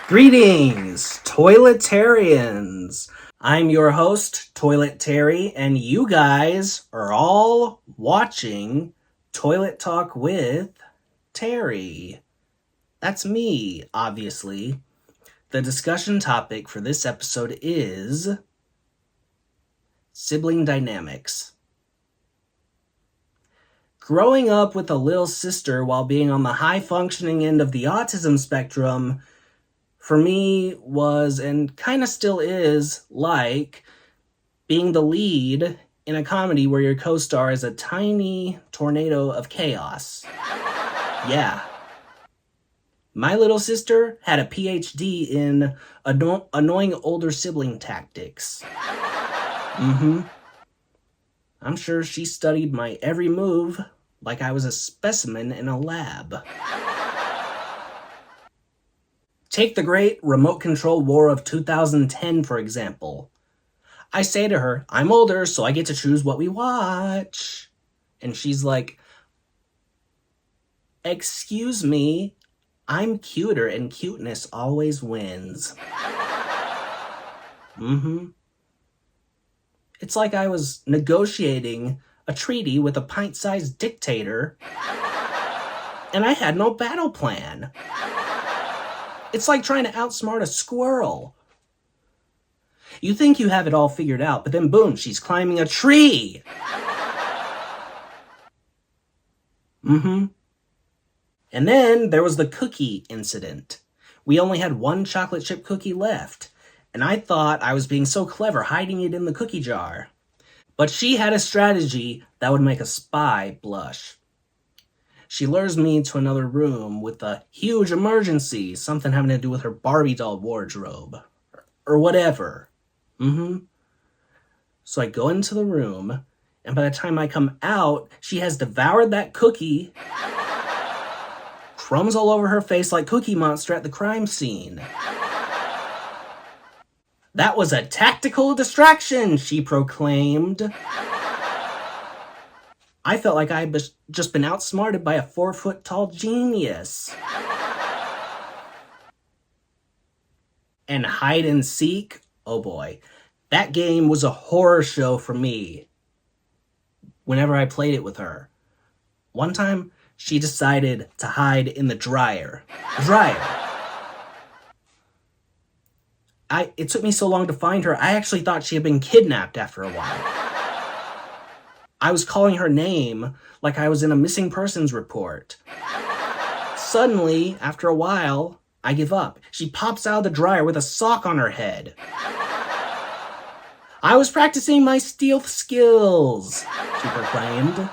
Greetings, Toiletarians! I'm your host, Toilet Terry, and you guys are all watching Toilet Talk with Terry. That's me, obviously. The discussion topic for this episode is sibling dynamics. Growing up with a little sister while being on the high-functioning end of the autism spectrum for me was, and kind of still is, like being the lead in a comedy where your co-star is a tiny tornado of chaos. Yeah. My little sister had a PhD in annoying older sibling tactics. I'm sure she studied my every move like I was a specimen in a lab. Take the great remote control war of 2010, for example. I say to her, I'm older, so I get to choose what we watch. And she's like, excuse me, I'm cuter and cuteness always wins. It's like I was negotiating a treaty with a pint-sized dictator, and I had no battle plan. It's like trying to outsmart a squirrel. You think you have it all figured out, but then boom, she's climbing a tree. And then there was the cookie incident. We only had one chocolate chip cookie left, and I thought I was being so clever hiding it in the cookie jar. But she had a strategy that would make a spy blush. She lures me to another room with a huge emergency, something having to do with her Barbie doll wardrobe. Or whatever. So I go into the room, and by the time I come out, she has devoured that cookie. Crumbs all over her face like Cookie Monster at the crime scene. That was a tactical distraction, she proclaimed. I felt like I had just been outsmarted by a 4-foot-tall genius. And hide and seek, oh boy, that game was a horror show for me whenever I played it with her. One time, she decided to hide in the dryer. It took me so long to find her, I actually thought she had been kidnapped after a while. I was calling her name like I was in a missing persons report. Suddenly, after a while, I give up. She pops out of the dryer with a sock on her head. I was practicing my stealth skills, she proclaimed.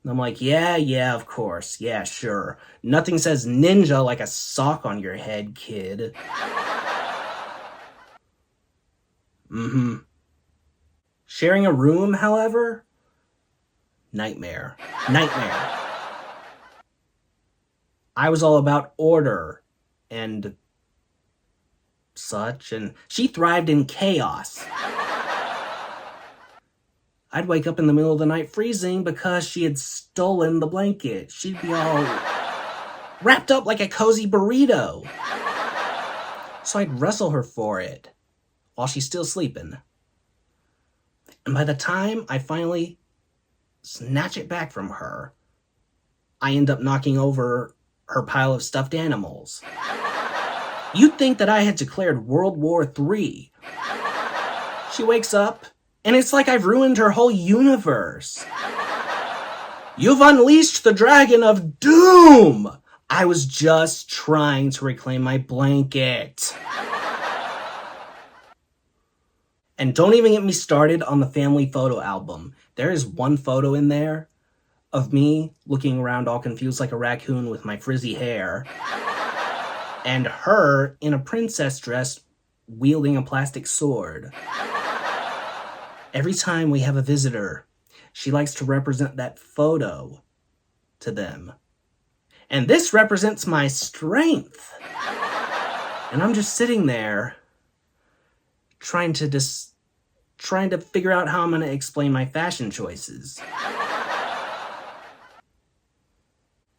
I'm like, yeah, of course. Yeah, sure. Nothing says ninja like a sock on your head, kid. Sharing a room, however? Nightmare. I was all about order and such, and she thrived in chaos. I'd wake up in the middle of the night freezing because she had stolen the blanket. She'd be all wrapped up like a cozy burrito. So I'd wrestle her for it while she's still sleeping. And by the time I finally snatch it back from her, I end up knocking over her pile of stuffed animals. You'd think that I had declared World War III. She wakes up, and it's like I've ruined her whole universe. You've unleashed the dragon of doom! I was just trying to reclaim my blanket. And don't even get me started on the family photo album. There is one photo in there of me looking around all confused like a raccoon with my frizzy hair, and her in a princess dress wielding a plastic sword. Every time we have a visitor, she likes to represent that photo to them. And this represents my strength. And I'm just sitting there trying to figure out how I'm going to explain my fashion choices.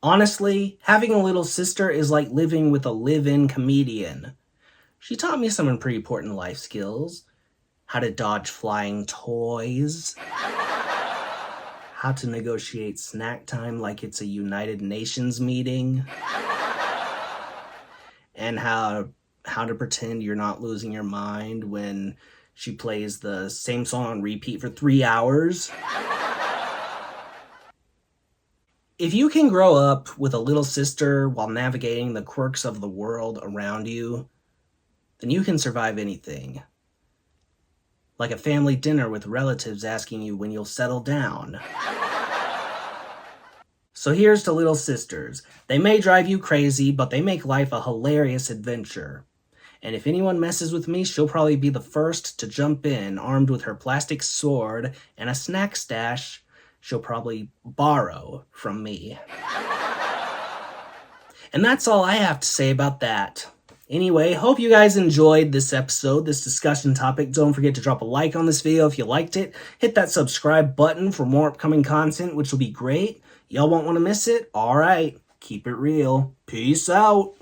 Honestly, having a little sister is like living with a live-in comedian. She taught me some pretty important life skills. How to dodge flying toys. How to negotiate snack time like it's a United Nations meeting. And how to pretend you're not losing your mind when she plays the same song on repeat for 3 hours. If you can grow up with a little sister while navigating the quirks of the world around you, then you can survive anything. Like a family dinner with relatives asking you when you'll settle down. So here's to little sisters. They may drive you crazy, but they make life a hilarious adventure. And if anyone messes with me, she'll probably be the first to jump in, armed with her plastic sword and a snack stash she'll probably borrow from me. And that's all I have to say about that. Anyway, hope you guys enjoyed this episode, this discussion topic. Don't forget to drop a like on this video if you liked it. Hit that subscribe button for more upcoming content, which will be great. Y'all won't want to miss it? Alright, keep it real. Peace out.